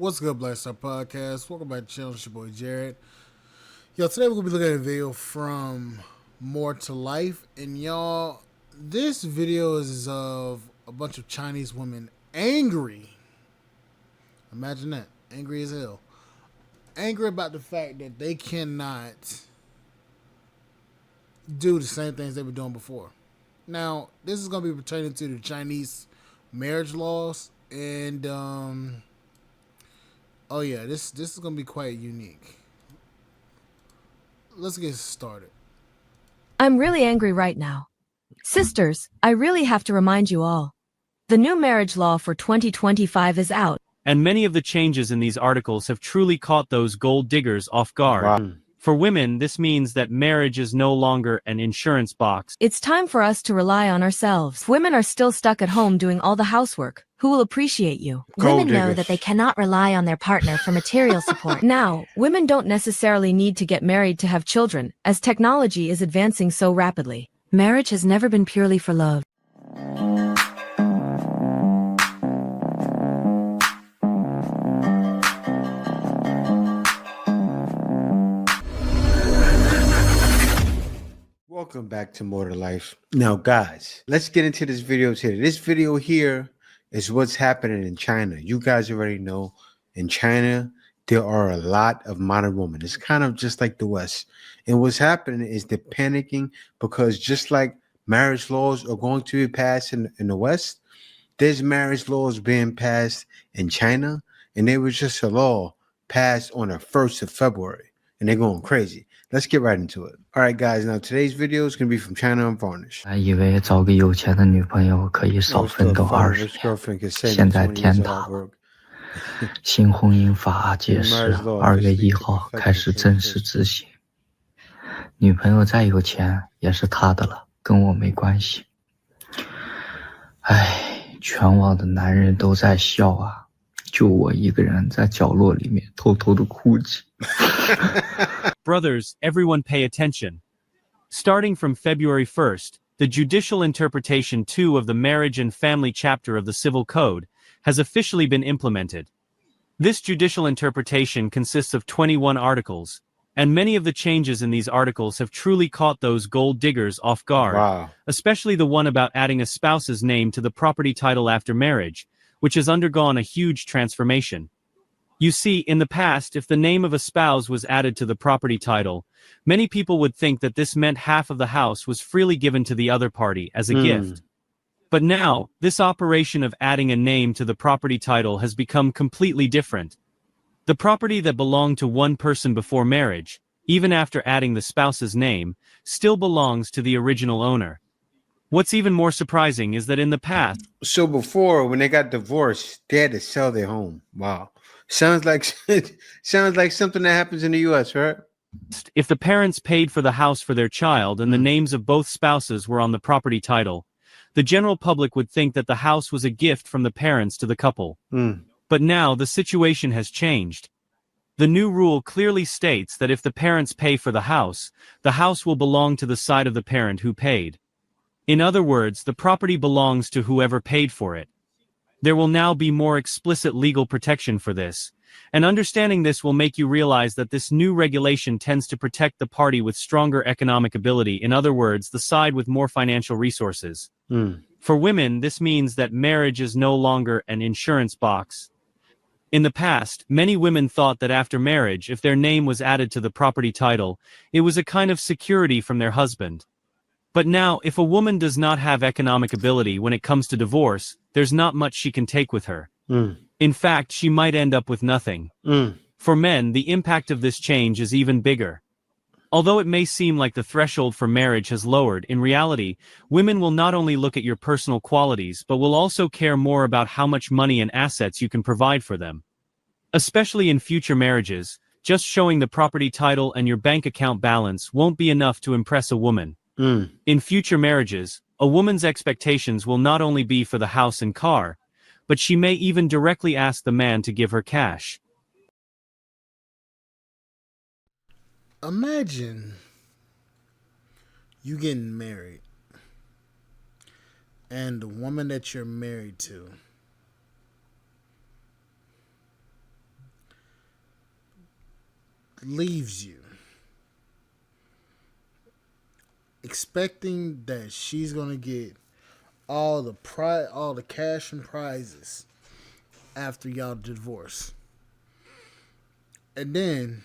What's good, Black Star Podcast? Welcome back to the channel. It's your boy Jared. Yo, today we're gonna be looking at a video from More to Life, and y'all, this video is of a bunch of Chinese women angry. Imagine that, angry as hell, angry about the fact that they cannot do the same things they were doing before. Now, this is gonna be pertaining to the Chinese marriage laws, and oh yeah, this is gonna be quite unique. Let's get started. I'm really angry right now. Sisters, I really have to remind you all. The new marriage law for 2025 is out. And many of the changes in these articles have truly caught those gold diggers off guard. Wow. For women, this means that marriage is no longer an insurance box. It's time for us to rely on ourselves. Women are still stuck at home doing all the housework. Who will appreciate you? Gold Women know diggers. that they cannot rely on their partner for material support. Now, women don't necessarily need to get married to have children, as technology is advancing so rapidly. Marriage has never been purely for love. Welcome back to More to Life. Now, guys, let's get into this video today. This video here is what's happening in China. You guys already know in China, there are a lot of modern women. It's kind of just like the West. And what's happening is they're panicking because just like marriage laws are going to be passed in the West, there's marriage laws being passed in China. And there was just a law passed on the 1st of February. And they're going crazy. Let's get right into it. All right, guys. Now, today's video is going to be from China Unvarnished. 还以为找个有钱的女朋友可以少 Most 奋 of 斗 father's 20年， girlfriend can save 现在 20 years 天 of 塌 hard 了。 work. 新婚姻法解释 Marriage law 2月 officially 1号 took effect 开始正式执行。女朋友再有钱也是她的了，跟我没关系。唉，全网的男人都在笑啊，就我一个人在角落里面偷偷的哭泣。Brothers, everyone pay attention. Starting from February 1st, the Judicial Interpretation 2 of the Marriage and Family chapter of the Civil Code has officially been implemented. This judicial interpretation consists of 21 articles, and many of the changes in these articles have truly caught those gold diggers off guard, Wow. especially the one about adding a spouse's name to the property title after marriage, which has undergone a huge transformation. You see, in the past, if the name of a spouse was added to the property title, many people would think that this meant half of the house was freely given to the other party as a gift. But now, this operation of adding a name to the property title has become completely different. The property that belonged to one person before marriage, even after adding the spouse's name, still belongs to the original owner. What's even more surprising is that in the past, So before, when they got divorced, they had to sell their home. Wow. Sounds like something that happens in the U.S., right? if the parents paid for the house for their child and the names of both spouses were on the property title, the general public would think that the house was a gift from the parents to the couple. But now the situation has changed. The new rule clearly states that if the parents pay for the house will belong to the side of the parent who paid. In other words, the property belongs to whoever paid for it. There will now be more explicit legal protection for this, and understanding this will make you realize that this new regulation tends to protect the party with stronger economic ability, in other words, the side with more financial resources. For women, this means that marriage is no longer an insurance box. In the past, many women thought that after marriage, if their name was added to the property title, it was a kind of security from their husband. But now, if a woman does not have economic ability when it comes to divorce, there's not much she can take with her. In fact, she might end up with nothing. For men, the impact of this change is even bigger. Although it may seem like the threshold for marriage has lowered, in reality, women will not only look at your personal qualities but will also care more about how much money and assets you can provide for them. Especially in future marriages, just showing the property title and your bank account balance won't be enough to impress a woman. In future marriages, a woman's expectations will not only be for the house and car, but she may even directly ask the man to give her cash. Imagine you getting married, and the woman that you're married to leaves you expecting that she's gonna get all the cash and prizes after y'all divorce, and then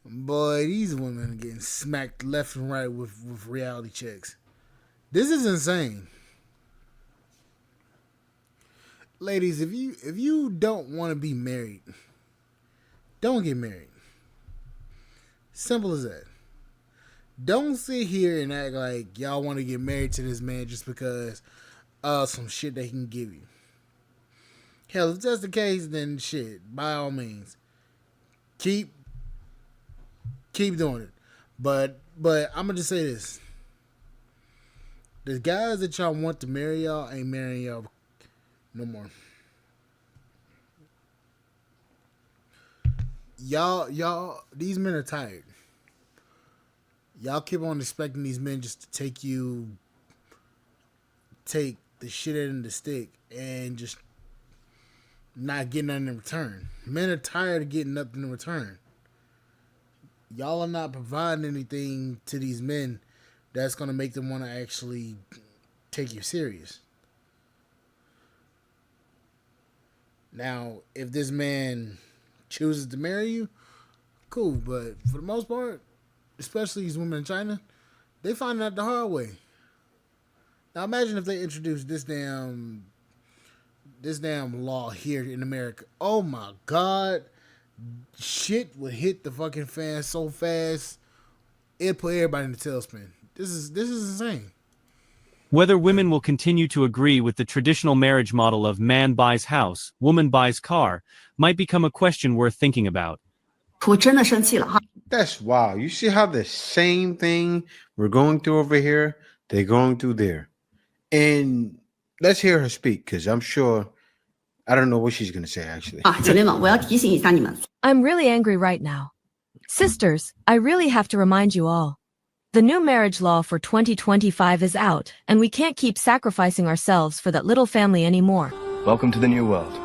boy, these women are getting smacked left and right with reality checks. This is insane. Ladies, if you don't want to be married, don't get married. Simple as that. Don't sit here and act like y'all want to get married to this man just because of some shit they can give you. Hell, if that's the case, then shit, by all means, keep doing it. But I'm gonna just say this: the guys that y'all want to marry y'all ain't marrying y'all no more. Y'all, these men are tired. Y'all keep on expecting these men just to take the shit out of the stick and just not get nothing in return. Men are tired of getting nothing in return. Y'all are not providing anything to these men that's going to make them want to actually take you serious. Now, if this man chooses to marry you, cool. But for the most part, especially these women in China, they find out the hard way. Now, imagine if they introduced this damn law here in America. Oh my God. Shit would hit the fucking fan so fast, it'd put everybody in the tailspin. This is insane. Whether women will continue to agree with the traditional marriage model of man buys house, woman buys car, might become a question worth thinking about. That's wild. You see how the same thing we're going through over here, they're going through there. And let's hear her speak, because I'm sure, I don't know what she's going to say, actually. I'm really angry right now. Sisters, I really have to remind you all. The new marriage law for 2025 is out, and we can't keep sacrificing ourselves for that little family anymore. Welcome to the new world.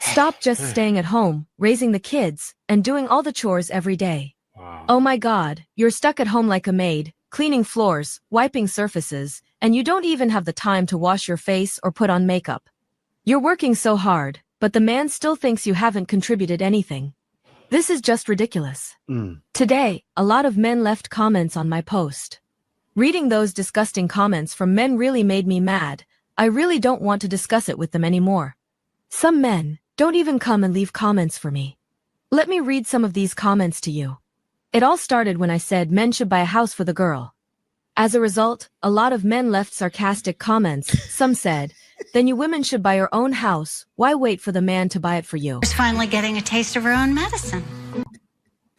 Stop just staying at home, raising the kids, and doing all the chores every day. Wow. Oh my God, you're stuck at home like a maid, cleaning floors, wiping surfaces, and you don't even have the time to wash your face or put on makeup. You're working so hard, but the man still thinks you haven't contributed anything. This is just ridiculous. Today, a lot of men left comments on my post. Reading those disgusting comments from men really made me mad. I really don't want to discuss it with them anymore. Some men don't even come and leave comments for me. Let me read some of these comments to you. It all started when I said men should buy a house for the girl. As a result, a lot of men left sarcastic comments. Some said, then you women should buy your own house. Why wait for the man to buy it for you? She's finally getting a taste of her own medicine.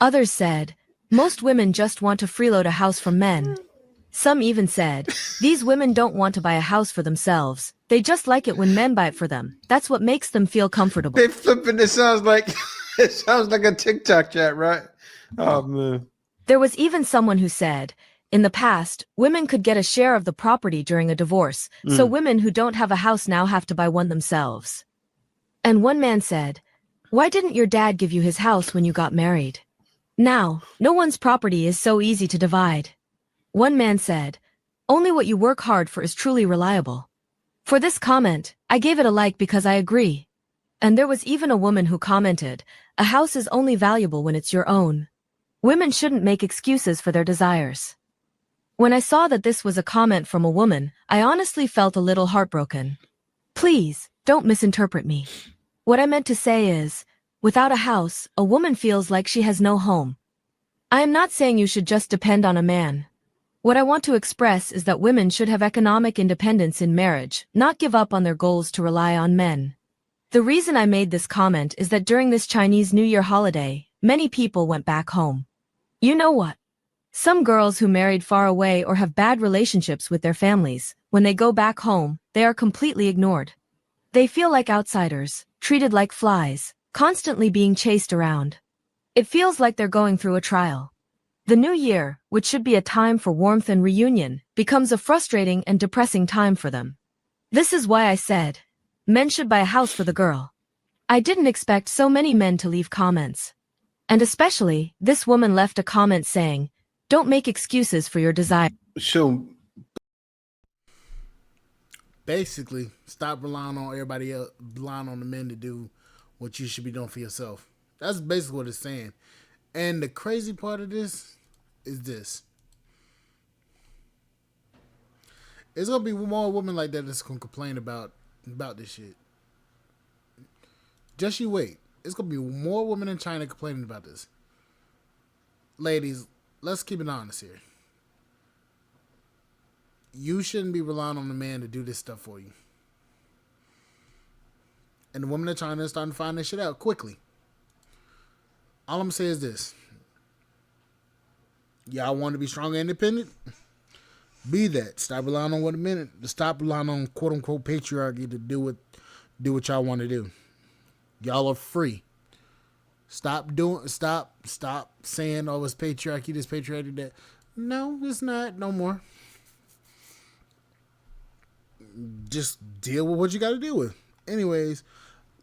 Others said, most women just want to freeload a house from men. Some even said, these women don't want to buy a house for themselves. They just like it when men buy it for them. That's what makes them feel comfortable. They flipping, it sounds like a TikTok chat, right? Oh, man. There was even someone who said, in the past, women could get a share of the property during a divorce, so women who don't have a house now have to buy one themselves. And one man said, why didn't your dad give you his house when you got married? Now, no one's property is so easy to divide. One man said, only what you work hard for is truly reliable. For this comment, I gave it a like because I agree. And there was even a woman who commented, a house is only valuable when it's your own. Women shouldn't make excuses for their desires. When I saw that this was a comment from a woman, I honestly felt a little heartbroken. Please, don't misinterpret me. What I meant to say is, without a house, a woman feels like she has no home. I am not saying you should just depend on a man. What I want to express is that women should have economic independence in marriage, not give up on their goals to rely on men. The reason I made this comment is that during this Chinese New Year holiday, many people went back home. You know what? Some girls who married far away or have bad relationships with their families, when they go back home, they are completely ignored. They feel like outsiders, treated like flies, constantly being chased around. It feels like they're going through a trial. The new year, which should be a time for warmth and reunion, becomes a frustrating and depressing time for them. This is why I said, men should buy a house for the girl. I didn't expect so many men to leave comments. And especially, this woman left a comment saying, don't make excuses for your desire. So basically, stop relying on everybody else, relying on the men to do what you should be doing for yourself. That's basically what it's saying. And the crazy part of this is this. It's going to be more women like that that's going to complain about this shit. Just you wait. It's going to be more women in China complaining about this. Ladies, let's keep it honest here. You shouldn't be relying on the man to do this stuff for you. And the women in China are starting to find this shit out quickly. All I'm going to say is this. Y'all want to be strong and independent? Be that. Stop relying on what a minute. Stop relying on quote unquote patriarchy to do what y'all want to do. Y'all are free. Stop saying, oh, it's patriarchy, this patriarchy, that. No, it's not no more. Just deal with what you got to deal with. Anyways,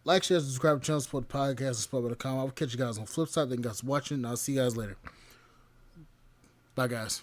like, share, subscribe to the channel, support the podcast, and support.com. I'll catch you guys on the flip side. Thank you guys for watching, and I'll see you guys later. Bye, guys.